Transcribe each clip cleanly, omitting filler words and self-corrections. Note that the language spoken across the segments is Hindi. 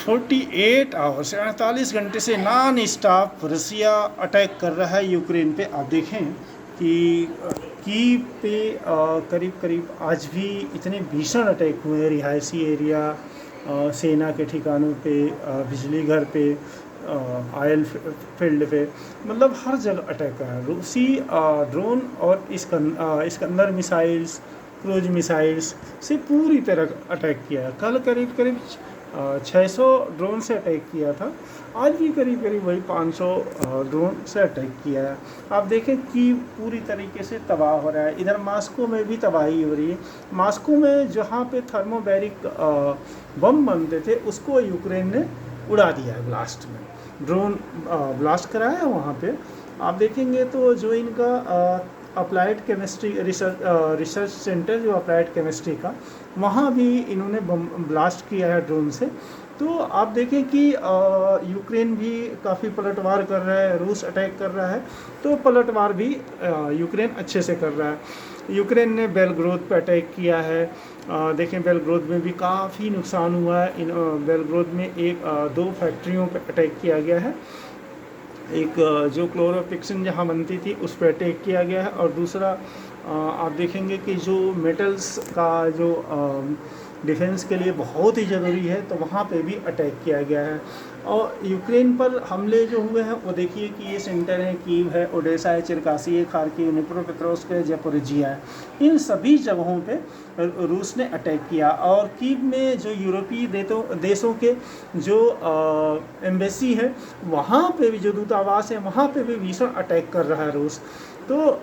48 आवर्स 48 घंटे से नॉन स्टॉप रसिया अटैक कर रहा है यूक्रेन पे। आप देखें कि कीव पे करीब करीब आज भी इतने भीषण अटैक हुए हैं, रिहायशी एरिया, सेना के ठिकानों पे, बिजली घर पे, ऑयल फील्ड पे, मतलब हर जगह अटैक कर रहा है। रूसी ड्रोन और इस्कंदर मिसाइल्स, क्रूज मिसाइल्स से पूरी तरह अटैक किया है। कल करीब करीब 600 ड्रोन से अटैक किया था, आज भी करीब करीब वही 500 ड्रोन से अटैक किया है। आप देखें कि पूरी तरीके से तबाह हो रहा है। इधर मॉस्को में भी तबाही हो रही है। मॉस्को में जहाँ पे थर्मोबैरिक बम बनते थे उसको यूक्रेन ने उड़ा दिया है ब्लास्ट में, ड्रोन ब्लास्ट कराया है वहाँ पे। आप देखेंगे तो जो इनका अप्लाइड केमिस्ट्री रिसर्च सेंटर, जो अप्लाइड केमिस्ट्री का, वहाँ भी इन्होंने बम ब्लास्ट किया है ड्रोन से। तो आप देखें कि यूक्रेन भी काफ़ी पलटवार कर रहा है, रूस अटैक कर रहा है तो पलटवार भी यूक्रेन अच्छे से कर रहा है। यूक्रेन ने बेलग्रोद पे अटैक किया है। देखें बेलग्रोद में भी काफ़ी नुकसान हुआ है। इन बेलग्रोद में दो फैक्ट्रियों पे अटैक किया गया है। एक जो क्लोरोपिक्सिन जहाँ बनती थी उस पर अटैक किया गया है, और दूसरा आप देखेंगे कि जो मेटल्स का जो डिफेंस के लिए बहुत ही ज़रूरी है तो वहाँ पे भी अटैक किया गया है। और यूक्रेन पर हमले जो हुए हैं वो देखिए कि ये सेंटर है, कीव है, ओडेसा है, चिरकासी है, खार्किव, डिनिप्रोपेट्रोव्स्क है, ज़पोरिजिया है। इन सभी जगहों पे रूस ने अटैक किया। और कीव में जो यूरोपीय देशों के जो एम्बेसी है, वहाँ पे भी जो दूतावास है, वहाँ पे भी भीषण अटैक कर रहा है रूस। तो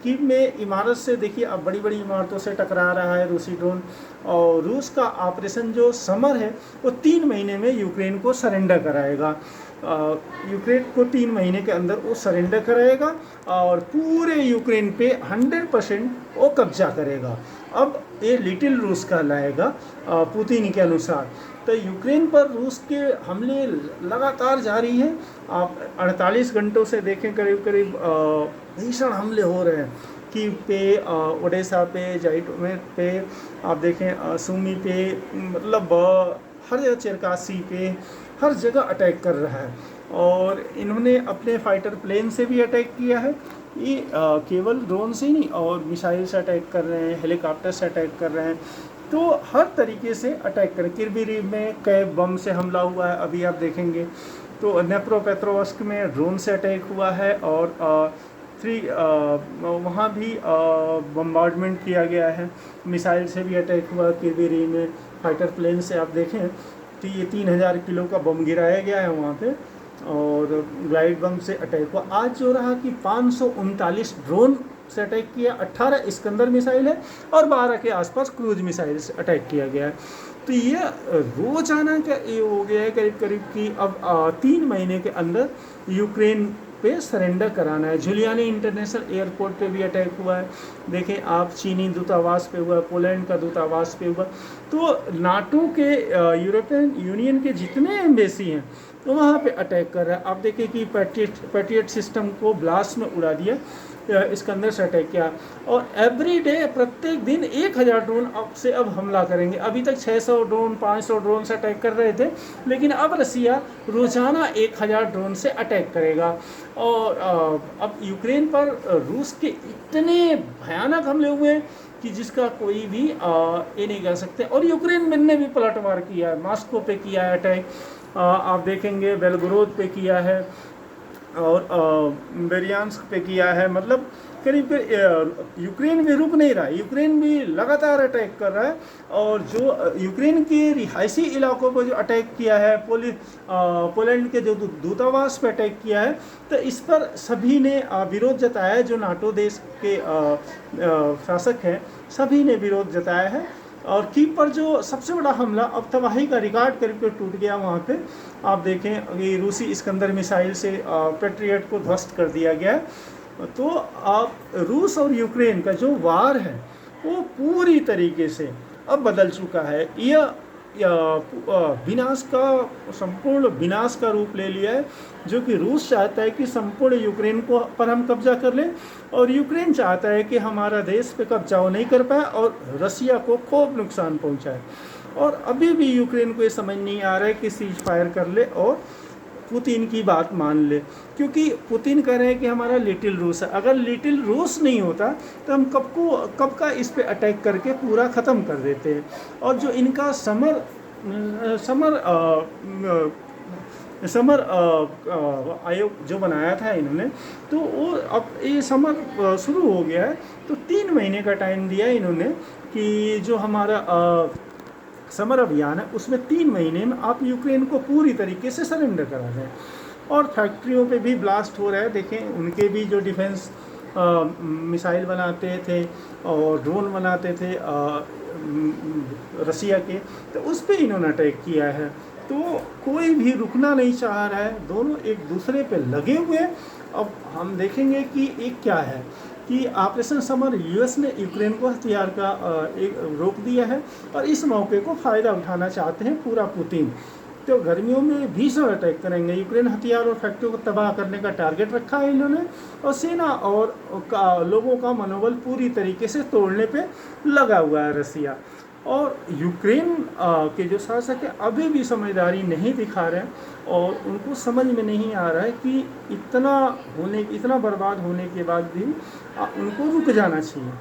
कीव में इमारत से देखिए, अब बड़ी बड़ी इमारतों से टकरा रहा है रूसी ड्रोन। और रूस का ऑपरेशन जो समर है वो 3 महीने में यूक्रेन को सरेंडर कराएगा। यूक्रेन को 3 महीने के अंदर वो सरेंडर कराएगा और पूरे यूक्रेन पे 100% वो कब्जा करेगा। अब ये लिटिल रूस कहलाएगा पुतिन के अनुसार। तो यूक्रेन पर रूस के हमले लगातार जारी हैं। आप 48 घंटों से देखें, करीब करीब भीषण हमले हो रहे हैं। कीव पे, ओडेसा पे, जाइटोमेर पे, आप देखें सुमी पे, मतलब हर जगह, चेरकासी पे, हर जगह अटैक कर रहा है। और इन्होंने अपने फाइटर प्लेन से भी अटैक किया है। ये केवल ड्रोन से ही नहीं, और मिसाइल से अटैक कर रहे हैं, हेलीकॉप्टर से अटैक कर रहे हैं। तो हर तरीके से अटैक करें। किरबीरी में कई बम से हमला हुआ है, अभी आप देखेंगे। तो नेप्रोपेट्रोव्स्क में ड्रोन से अटैक हुआ है, और वहाँ भी बम्बार्डमेंट किया गया है। मिसाइल से भी अटैक हुआ किरबीरी में। फाइटर प्लेन से आप देखें तो ये 3000 किलो का बम गिराया गया है वहाँ पे, और ग्लाइड बम से अटैक हुआ। आज जो रहा कि 539 ड्रोन से अटैक किया, 18 इस्कंदर मिसाइल है, और 12 के आसपास क्रूज मिसाइल से अटैक किया गया है। तो ये रोजाना का ये हो गया है करीब करीब कि अब 3 महीने के अंदर यूक्रेन पे सरेंडर कराना है। जुलियानी इंटरनेशनल एयरपोर्ट पे भी अटैक हुआ है। देखें आप, चीनी दूतावास पे हुआ, पोलैंड का दूतावास पे हुआ। तो नाटो के, यूरोपियन यूनियन के जितने एम्बेसी हैं तो वहाँ पे अटैक कर रहा है। आप देखें कि पैट्रियट सिस्टम को ब्लास्ट में उड़ा दिया, इसके अंदर से अटैक किया। और एवरी डे, प्रत्येक दिन 1000 ड्रोन अब हमला करेंगे। अभी तक 600 ड्रोन, 500 ड्रोन से अटैक कर रहे थे, लेकिन अब रसिया रोजाना 1000 ड्रोन से अटैक करेगा। और अब यूक्रेन पर रूस के इतने भयानक हमले हुए कि जिसका कोई भी ये नहीं कर सकते। और यूक्रेन ने भी पलटवार किया है, मॉस्को पे किया है अटैक, आप देखेंगे बेलग्रोद पे किया है, और बेरियांस्क पे किया है। मतलब करीब यूक्रेन भी रुक नहीं रहा है, यूक्रेन भी लगातार अटैक कर रहा है। और जो यूक्रेन के रिहायशी इलाकों पर जो अटैक किया है, पोलैंड के जो दूतावास पर अटैक किया है, तो इस पर सभी ने विरोध जताया है। जो नाटो देश के शासक हैं सभी ने विरोध जताया है। और कीव पर जो सबसे बड़ा हमला, अब तबाही का रिकॉर्ड करीब टूट गया वहाँ पे। आप देखें कि रूसी इस्कंदर मिसाइल से पैट्रियट को ध्वस्त कर दिया गया। तो आप रूस और यूक्रेन का जो वार है वो पूरी तरीके से अब बदल चुका है। यह विनाश का, संपूर्ण विनाश का रूप ले लिया है, जो कि रूस चाहता है कि संपूर्ण यूक्रेन को पर हम कब्जा कर लें, और यूक्रेन चाहता है कि हमारा देश पे कब्जा नहीं कर पाए और रसिया को खूब नुकसान पहुंचाए। और अभी भी यूक्रेन को ये समझ नहीं आ रहा है कि सीज फायर कर ले और पुतिन की बात मान ले, क्योंकि पुतिन कह रहे हैं कि हमारा लिटिल रूस है। अगर लिटिल रूस नहीं होता तो हम कब का इस पे अटैक करके पूरा ख़त्म कर देते हैं। और जो इनका समर आयोग जो बनाया था इन्होंने, तो वो अब ये समर शुरू हो गया है, तो 3 महीने का टाइम दिया इन्होंने कि जो हमारा समर अभियान है उसमें 3 महीने में आप यूक्रेन को पूरी तरीके से सरेंडर करा दें। और फैक्ट्रियों पे भी ब्लास्ट हो रहा है, देखें उनके भी जो डिफेंस मिसाइल बनाते थे और ड्रोन बनाते थे रसिया के, तो उस पर इन्होंने अटैक किया है। तो कोई भी रुकना नहीं चाह रहा है, दोनों एक दूसरे पे लगे हुए। अब हम देखेंगे कि एक क्या है कि ऑपरेशन समर यूएस ने यूक्रेन को हथियार का एक रोक दिया है और इस मौके को फ़ायदा उठाना चाहते हैं पूरा पुतिन। तो गर्मियों में भीषण अटैक करेंगे, यूक्रेन हथियार और फैक्ट्रियों को तबाह करने का टारगेट रखा है इन्होंने, और सेना और लोगों का मनोबल पूरी तरीके से तोड़ने पे लगा हुआ है रसिया। और यूक्रेन के जो शासक है अभी भी समझदारी नहीं दिखा रहे हैं, और उनको समझ में नहीं आ रहा है कि इतना बर्बाद होने के बाद भी उनको रुक जाना चाहिए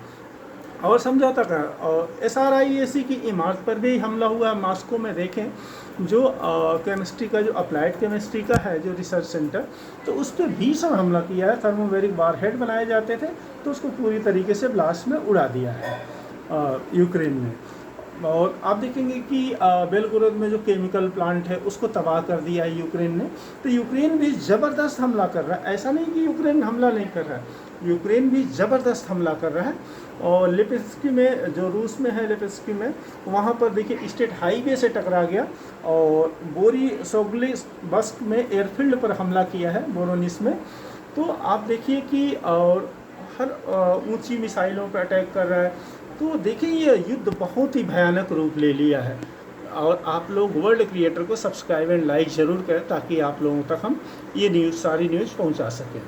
और समझौता कर। और SRIAC की इमारत पर भी हमला हुआ है मॉस्को में, देखें जो केमिस्ट्री का, जो अप्लाइड केमिस्ट्री का है जो रिसर्च सेंटर, तो उस पर भीषण हमला किया है। थर्मोवेरिक वारहेड बनाए जाते थे तो उसको पूरी तरीके से ब्लास्ट में उड़ा दिया है यूक्रेन ने। और आप देखेंगे कि बेलगोरोद में जो केमिकल प्लांट है उसको तबाह कर दिया है यूक्रेन ने। तो यूक्रेन भी ज़बरदस्त हमला कर रहा है, ऐसा नहीं कि यूक्रेन हमला नहीं कर रहा है, यूक्रेन भी ज़बरदस्त हमला कर रहा है। और लिपिस्की में, जो रूस में है लिपिस्की में, वहाँ पर देखिए स्टेट हाईवे से टकरा गया। और बोरिसोग्लिस्क में एयरफील्ड पर हमला किया है बोरोनिस में। तो आप देखिए कि और हर ऊंची मिसाइलों पर अटैक कर रहा है। तो देखिए ये युद्ध बहुत ही भयानक रूप ले लिया है। और आप लोग वर्ल्ड क्रिएटर को सब्सक्राइब एंड लाइक ज़रूर करें ताकि आप लोगों तक हम ये सारी न्यूज़ पहुंचा सकें।